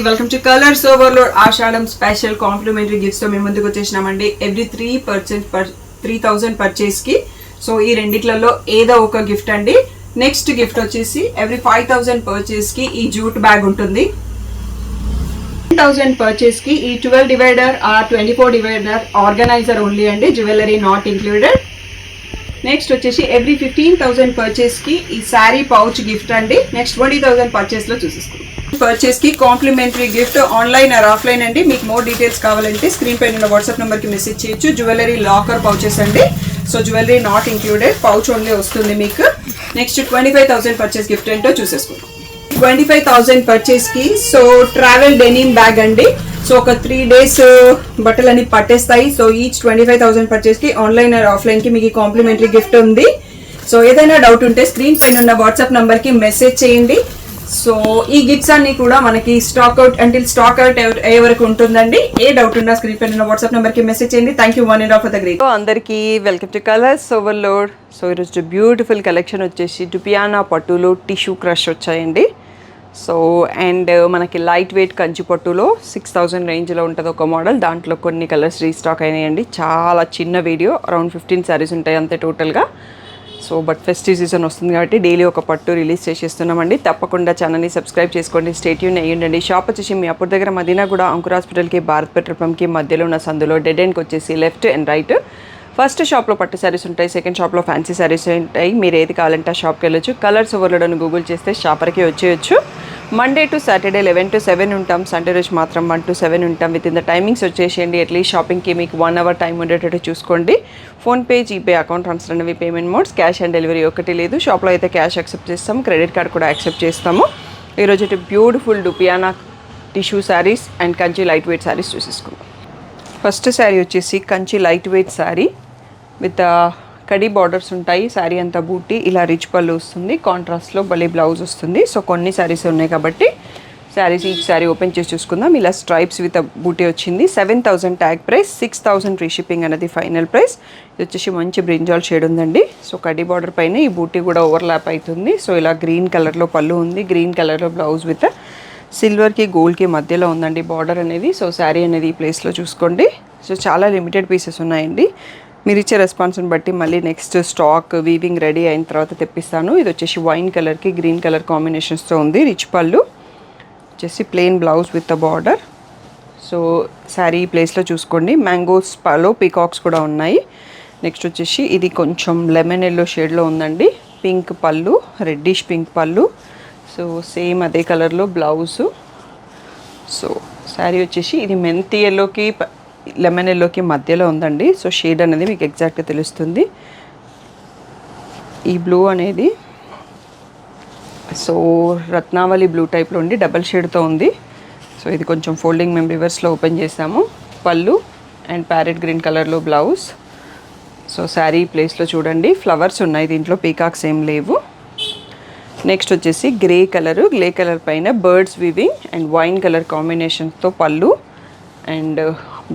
Welcome to Colours Overload Ashadham special complimentary gifts తో మేము ముందుకు వచ్చేసినామండి. ఎవ్రీ 3,000 పర్చేస్ కి సో ఈ రెండిట్లలో ఏదో ఒక గిఫ్ట్ అండి. నెక్స్ట్ గిఫ్ట్ వచ్చేసి ఎవ్రీ 5,000 పర్చేస్ కి ఈ జూట్ బ్యాగ్ ఉంటుంది. 10,000 పర్చేస్ కి ఈ 12 divider or 24 divider organiser only అండి, జ్యువెలరీ నాట్ ఇంక్లూడెడ్. నెక్స్ట్ వచ్చేసి ఎవ్రీ 15,000 పర్చేస్ కి ఈ శారీ పౌచ్ గిఫ్ట్ అండి. నెక్స్ట్ 20,000 పర్చేస్ లో చూసేసుకుందాం. పర్చేస్ కి complimentary gift online or offline అండి. మీకు మోర్ డీటెయిల్స్ కావాలంటే స్క్రీన్ పైన ఉన్న వాట్సాప్ నెంబర్ కి మెసేజ్ చేయొచ్చు. జ్యువెలరీ లాకర్ పౌచెస్ అండి. So jewellery not included, pouch only వస్తుంది మీకు. నెక్స్ట్ 25,000 పర్చేస్ గిఫ్ట్ ఏంటో చూసేసుకుందాం. 25,000 పర్చేస్ కి సో ట్రావెల్ డెనిమ్ బ్యాగ్ అండి. సో ఒక 3 days బట్టలన్నీ పట్టేస్తాయి. సో ఈచ్ 25,000 పర్చేస్ కి ఆన్లైన్ ఆర్ ఆఫ్లైన్ కి మీకు కాంప్లిమెంటరీ గిఫ్ట్ ఉంది. సో ఏదైనా డౌట్ ఉంటే స్క్రీన్ పైన ఉన్న వాట్సాప్ నంబర్ కి మెసేజ్ చేయండి. సో ఈ గిఫ్ట్స్ అన్ని కూడా మనకి స్టాక్ అవుట్ అయ్యే వరకు ఉంటుందండి. ఏ డౌట్ ఉన్నా స్క్రీన్ పైన ఉన్న వాట్సాప్ నెంబర్ కి మెసేజ్ చేయండి. Thank you one and all for the great. అందరికీ welcome to Colours Overload. So ఈరోజు బ్యూటిఫుల్ కలెక్షన్ వచ్చేసి డుపియానా పట్టులో టిష్యూ క్రష్ వచ్చాయండి. సో అండ్ మనకి లైట్ వెయిట్ కంచి పట్టులో 6,000 రేంజ్లో ఉంటుంది ఒక మోడల్. దాంట్లో కొన్ని కలర్స్ రీస్టాక్ అయినాయండి. చాలా చిన్న వీడియో, అరౌండ్ 15 శారీస్ ఉంటాయి అంతే టోటల్గా. సో బట్ ఫెస్టివ్ సీజన్ వస్తుంది కాబట్టి డైలీ ఒక పట్టు రిలీజ్ చేసేస్తున్నామండి. తప్పకుండా ఛానల్ని సబ్స్క్రైబ్ చేసుకోండి, స్టే ట్యూన్ అయ్యండి. షాప్ వచ్చేసి మీ అప్పుడు దగ్గర మదీనా కూడా అంకుర్ హాస్పిటల్కి భారత్ పెట్రోల్ పంప్కి మధ్యలో ఉన్న సందులో డెడ్ ఎండ్కి వచ్చేసి లెఫ్ట్ అండ్ రైట్. ఫస్ట్ షాప్లో పట్టు శారీస్ ఉంటాయి, సెకండ్ షాప్లో ఫ్యాన్సీ శారీస్ ఉంటాయి. మీరు ఏది కావాలంటే ఆ షాప్కి వెళ్ళొచ్చు. కలర్స్ ఓవర్లోడ్ అని గూగుల్ చేస్తే షాపర్కి వచ్చేయచ్చు. మండే టు సాటర్డే 11 to 7 ఉంటాం. సండే రోజు మాత్రం 1 to 7 ఉంటాం. విత్ ఇన్ ద టైమింగ్స్ వచ్చేసేయండి. అట్లీస్ట్ షాపింగ్కి మీకు 1 hour టైం ఉండేటట్టు చూసుకోండి. ఫోన్పే, జీపే, అకౌంట్ ట్రాన్స్ఫర్ అనేవి payment modes. Cash on delivery ఒకటి లేదు. షాప్లో అయితే క్యాష్ యాక్సెప్ట్ చేస్తాము, క్రెడిట్ కార్డ్ కూడా యాక్సెప్ట్ చేస్తాము. ఈరోజు బ్యూటిఫుల్ డుపియానా tissue saris and Kanchi light weight saris చూసేసుకుందాం. ఫస్ట్ శారీ వచ్చేసి Kanchi light weight sari with కడీ బార్డర్స్ ఉంటాయి. శారీ అంతా బూటీ ఇలా రిచ్ పళ్ళు వస్తుంది. కాంట్రాస్ట్లో భలే బ్లౌజ్ వస్తుంది. సో కొన్ని శారీస్ ఉన్నాయి కాబట్టి శారీస్ ఈచ్ శారీ ఓపెన్ చేసి చూసుకుందాం. ఇలా స్ట్రైప్స్ విత్ బూటీ వచ్చింది. 7,000 ట్యాగ్ ప్రైస్, 6,000 ఫ్రీ షిప్పింగ్ అనేది ఫైనల్ ప్రైస్. ఇది వచ్చేసి మంచి బ్రింజాల్ షేడ్ ఉందండి. సో కడీ బార్డర్ పైన ఈ బూటీ కూడా ఓవర్లాప్ అవుతుంది. సో ఇలా గ్రీన్ కలర్లో పళ్ళు ఉంది, గ్రీన్ కలర్లో బ్లౌజ్ విత్ సిల్వర్కి గోల్డ్కి మధ్యలో ఉందండి బార్డర్ అనేది. సో శారీ అనేది ఈ ప్లేస్లో చూసుకోండి. సో చాలా లిమిటెడ్ పీసెస్ ఉన్నాయండి. మీరు ఇచ్చే రెస్పాన్స్ని బట్టి మళ్ళీ నెక్స్ట్ స్టాక్ వీవింగ్ రెడీ అయిన తర్వాత తెప్పిస్తాను. ఇది వచ్చేసి వైన్ కలర్కి గ్రీన్ కలర్ కాంబినేషన్స్తో ఉంది. రిచ్ పళ్ళు వచ్చేసి plain blouse with the border. So sari ఈ ప్లేస్లో చూసుకోండి. మ్యాంగోస్ పలో పీకాక్స్ కూడా ఉన్నాయి. నెక్స్ట్ వచ్చేసి ఇది కొంచెం లెమన్ ఎల్లో షేడ్లో ఉందండి. పింక్ పళ్ళు, రెడ్డిష్ పింక్ పళ్ళు. సో సేమ్ అదే కలర్లో బ్లౌజు. సో శారీ వచ్చేసి ఇది మెంతి ఎల్లోకి లెమన్ ఎల్లోకి మధ్యలో ఉందండి. సో షేడ్ అనేది మీకు ఎగ్జాక్ట్గా తెలుస్తుంది. ఈ బ్లూ అనేది సో రత్నావళి బ్లూ టైప్లో ఉండి డబల్ షేడ్తో ఉంది. సో ఇది కొంచెం ఫోల్డింగ్ మేము రివర్స్లో ఓపెన్ చేసాము. పళ్ళు అండ్ ప్యారెట్ గ్రీన్ కలర్లో బ్లౌజ్. సో శారీ ప్లేస్లో చూడండి, ఫ్లవర్స్ ఉన్నాయి దీంట్లో, పీకాక్స్ ఏం లేవు. నెక్స్ట్ వచ్చేసి గ్రే కలర్ పైన birds weaving and wine colour కాంబినేషన్తో పళ్ళు అండ్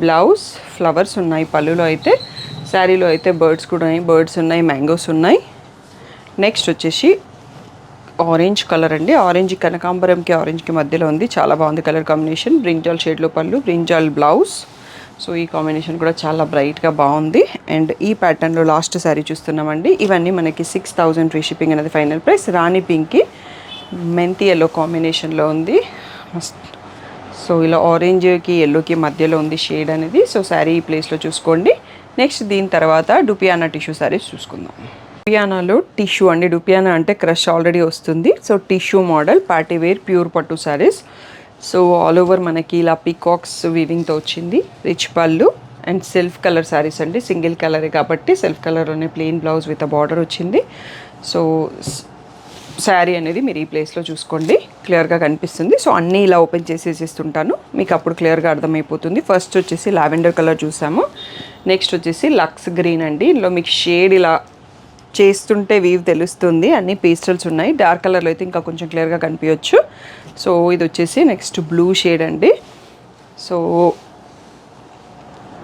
బ్లౌజ్. ఫ్లవర్స్ ఉన్నాయి పళ్ళులో అయితే, శారీలో అయితే బర్డ్స్ కూడా ఉన్నాయి, బర్డ్స్ ఉన్నాయి, మ్యాంగోస్ ఉన్నాయి. నెక్స్ట్ వచ్చేసి ఆరెంజ్ కలర్ అండి. ఆరెంజ్ కనకాంబరంకి ఆరెంజ్కి మధ్యలో ఉంది. చాలా బాగుంది కలర్ కాంబినేషన్. బ్రింజాల్ షేడ్లో పళ్ళు, బ్రింజాల్ బ్లౌజ్. సో ఈ కాంబినేషన్ కూడా చాలా బ్రైట్గా బాగుంది. అండ్ ఈ ప్యాటర్న్లో లాస్ట్ శారీ చూస్తున్నామండి. ఇవన్నీ మనకి 6,000 ఫ్రీ షిప్పింగ్ అనేది ఫైనల్ ప్రైస్. రాణి పింక్కి మెంతి ఎల్లో కాంబినేషన్లో ఉంది. సో ఇలా ఆరెంజ్కి ఎల్లోకి మధ్యలో ఉంది షేడ్ అనేది. సో శారీ ఈ ప్లేస్లో చూసుకోండి. నెక్స్ట్ దీని తర్వాత డుపియానా టిష్యూ శారీస్ చూసుకుందాం. డుపియానాలో టిష్యూ అండి. డుపియానా అంటే క్రష్ ఆల్రెడీ వస్తుంది. So tissue model party wear pure పట్టు శారీస్. సో ఆల్ ఓవర్ మనకి ఇలా పీకాక్స్ వీవింగ్తో వచ్చింది. రిచ్ పళ్ళు అండ్ సెల్ఫ్ కలర్ శారీస్ అండి. సింగిల్ కలరే కాబట్టి సెల్ఫ్ కలర్లోనే ప్లెయిన్ బ్లౌజ్ విత్ బార్డర్ వచ్చింది. సో శారీ అనేది మీరు ఈ ప్లేస్లో చూసుకోండి, క్లియర్గా కనిపిస్తుంది. సో అన్నీ ఇలా ఓపెన్ చేసేసిస్తుంటాను, మీకు అప్పుడు క్లియర్గా అర్థమైపోతుంది. ఫస్ట్ వచ్చేసి లావెండర్ కలర్ చూసాము. నెక్స్ట్ వచ్చేసి లక్స్ గ్రీన్ అండి. ఇందులో మీకు షేడ్ ఇలా చేస్తుంటే వీవ్ తెలుస్తుంది. అన్ని పేస్టల్స్ ఉన్నాయి. డార్క్ కలర్లో అయితే ఇంకా కొంచెం క్లియర్గా కనిపించవచ్చు. సో ఇది వచ్చేసి నెక్స్ట్ బ్లూ షేడ్ అండి. సో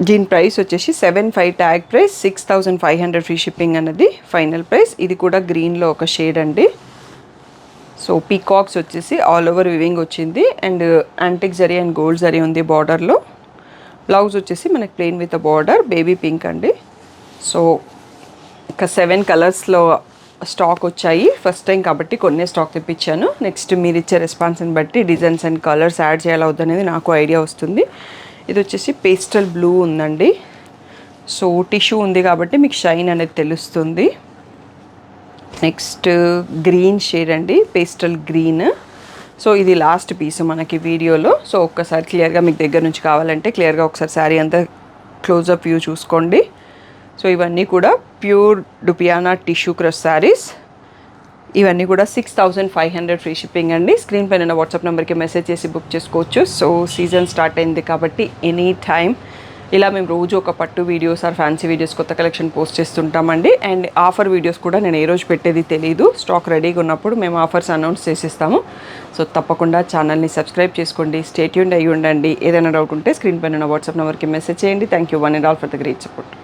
దీని ప్రైస్ వచ్చేసి 7,500 ట్యాగ్ ప్రైస్, 6,500 ఫ్రీ షిప్పింగ్ అన్నది ఫైనల్ ప్రైస్. ఇది కూడా గ్రీన్లో ఒక షేడ్ అండి. సో పీకాక్స్ వచ్చేసి ఆల్ ఓవర్ వివింగ్ వచ్చింది and antique zari and gold zari ఉంది బార్డర్లో. బ్లౌజ్ వచ్చేసి మనకి plain with border baby pink అండి. సో ఒక 7 కలర్స్లో స్టాక్ వచ్చాయి. ఫస్ట్ టైం కాబట్టి కొన్ని స్టాక్ తెప్పించాను. నెక్స్ట్ మీరు ఇచ్చే రెస్పాన్స్ని బట్టి డిజైన్స్ అండ్ కలర్స్ యాడ్ చేయాలి వద్దనేది నాకు ఐడియా వస్తుంది. ఇది వచ్చేసి పేస్టల్ బ్లూ ఉందండి. సో టిష్యూ ఉంది కాబట్టి మీకు షైన్ అనేది తెలుస్తుంది. నెక్స్ట్ గ్రీన్ షేడ్ అండి, పేస్టల్ గ్రీన్. సో ఇది లాస్ట్ పీస్ మనకి వీడియోలో. సో ఒక్కసారి క్లియర్గా మీకు దగ్గర నుంచి కావాలంటే క్లియర్గా ఒకసారి శారీ అంతా క్లోజప్ వ్యూ చూసుకోండి. సో ఇవన్నీ కూడా ప్యూర్ డుపియానా టిష్యూ క్రష్ శారీస్. ఇవన్నీ కూడా 6500 ఫ్రీ షిప్పింగ్ అండి. స్క్రీన్ పైన వాట్సాప్ నెంబర్కి మెసేజ్ చేసి బుక్ చేసుకోవచ్చు. సో సీజన్ స్టార్ట్ అయింది కాబట్టి ఎనీ టైం ఇలా మేము రోజు ఒక పట్టు వీడియోస్ ఆర్ ఫ్యాన్సీ వీడియోస్ కొత్త కలెక్షన్ పోస్ట్ చేస్తుంటామండి. అండ్ ఆఫర్ వీడియోస్ కూడా నేను ఏ రోజు పెట్టేది తెలీదు. స్టాక్ రెడీగా ఉన్నప్పుడు మేము ఆఫర్స్ అనౌన్స్ చేసిస్తాము. సో తప్పకుండా ఛానల్ని సబ్స్క్రైబ్ చేసుకోండి. స్టే ట్యూన్డ్ అయ్యి ఉండండి. ఏదైనా డౌట్ ఉంటే స్క్రీన్ పైన వాట్సాప్ నెంబర్కి మెసేజ్ చేయండి. Thank you one and all for the great support.